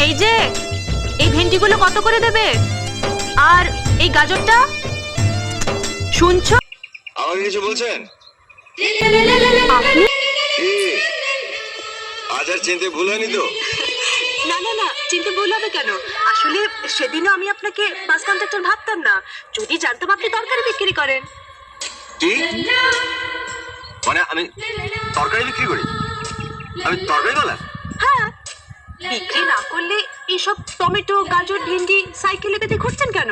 এই যে এই ভেন্ডিগুলো কত করে দেবে? আর এই গাজরটা? শুনছো? আমাকে কিছু বলছেন? আপনি? কি আজ আর চিনতে ভুল হয়নি তো? না না না, চিনতে ভুল হবে কেন? আসলে সেদিনও আমি আপনাকে বাস কন্ডাক্টর ভাবতাম না। যদি জানতাম আপনি তরকারি বিক্রি করেন। কি মানে আমি তরকারি বিক্রি করি? আমি তরকারিওয়ালা? হ্যাঁ, বিক্রি না করলে এইসব টমেটো গাজর ভেন্ডি সাইকেলে বেঁধে ঘুরছেন কেন?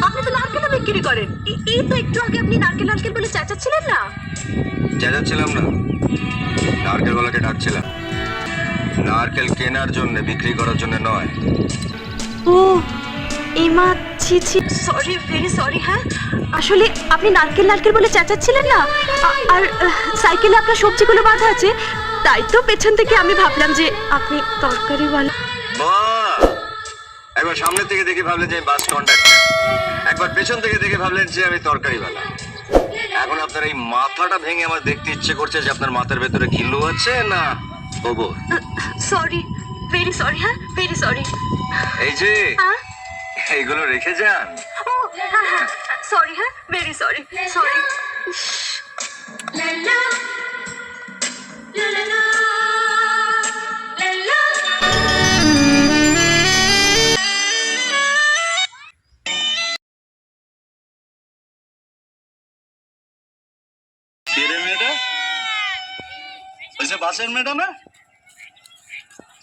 আপনি তো নারকেলও বিক্রি করেন। এই তো একটু আগে আপনি নারকেল নারকেল বলে চেঁচাচ্ছিলেন না? চেঁচাচ্ছিলাম না, নারকেলওয়ালাকে ডাকছিলাম। নারকেল কেনার জন্য, বিক্রি করার জন্য নয়। ও এমা, ছি ছি, সরি, ভেরি সরি। হ্যাঁ, আসলে আপনি নারকেল নারকেল বলে চেঁচাচ্ছিলেন না, আর সাইকেলে আপনার সবজিগুলো বাঁধা আছে, তাই তো পেছন থেকে আমি ভাবলাম যে আপনি তরকারিওয়ালা। বাহ! একবার সামনে থেকে দেখে ভাবলেন যে আমি বাস কন্ডাক্টর, একবার পেছন থেকে দেখে ভাবলেন যে আমি তরকারিওয়ালা। এখন আপনার এই মাথাটা ভেঙে আমার দেখতে ইচ্ছে করছে যে আপনার মাথার ভেতরে কিলো আছে না গোবর। Sorry, very sorry. হ্যাঁ, ভেরি সরি। এই যে হ্যাঁ, এইগুলো রেখে যান। ও হ্যাঁ হ্যাঁ, সরি। হ্যাঁ, ভেরি সরি, সরি। কে রে মেয়েটা? ওই যে বাসের মেয়েটা না?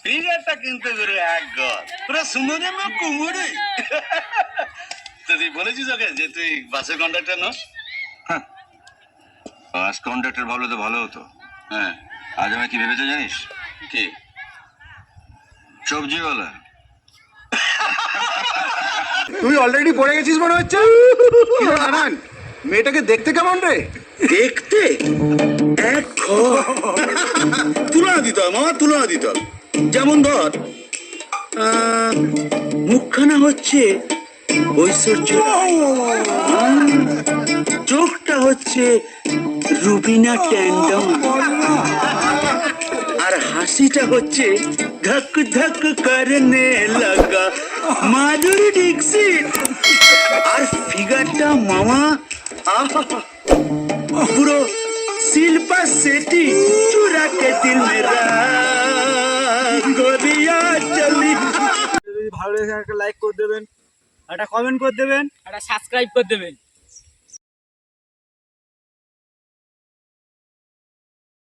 ফিগারটা কিন্তু করে এক ঘর পুরো সুন্দরী না কুমুরি। তো তুই বলেছিস ওকে যে তুই বাসের কন্ডাক্টর নস? বাস কন্ডাক্টর ভালো তো ভালো হতো। হ্যাঁ, আজ আমি কি ভেবেছে জানিস? কি? সবজিওয়ালা। তুই অলরেডি পড়ে গেছিস মনে হচ্ছে। কি রে নারায়ণ, মেয়েটাকে দেখতে কেমন রে? দেখতে এক ঘর। তুলনা দিতে হবে মামা, তুলনা দিতে হবে। যেমন ধর মুখখানা হচ্ছে ঐশ্বর্য, চোখটা হচ্ছে রুবিনা ট্যান্ডম, আর হাসিটা হচ্ছে ধক ধক করনে লাগা মাধুরী দীক্ষিত, আর ফিগারটা মামা আহা পুরো শিল্পা শেঠি, চুরা কে দিল মেরা গোরিয়া চলি। যদি ভালো লেগে থাকে একটা লাইক করে দেবেন, একটা কমেন্ট করে দেবেন, একটা সাবস্ক্রাইব করে দেবেন।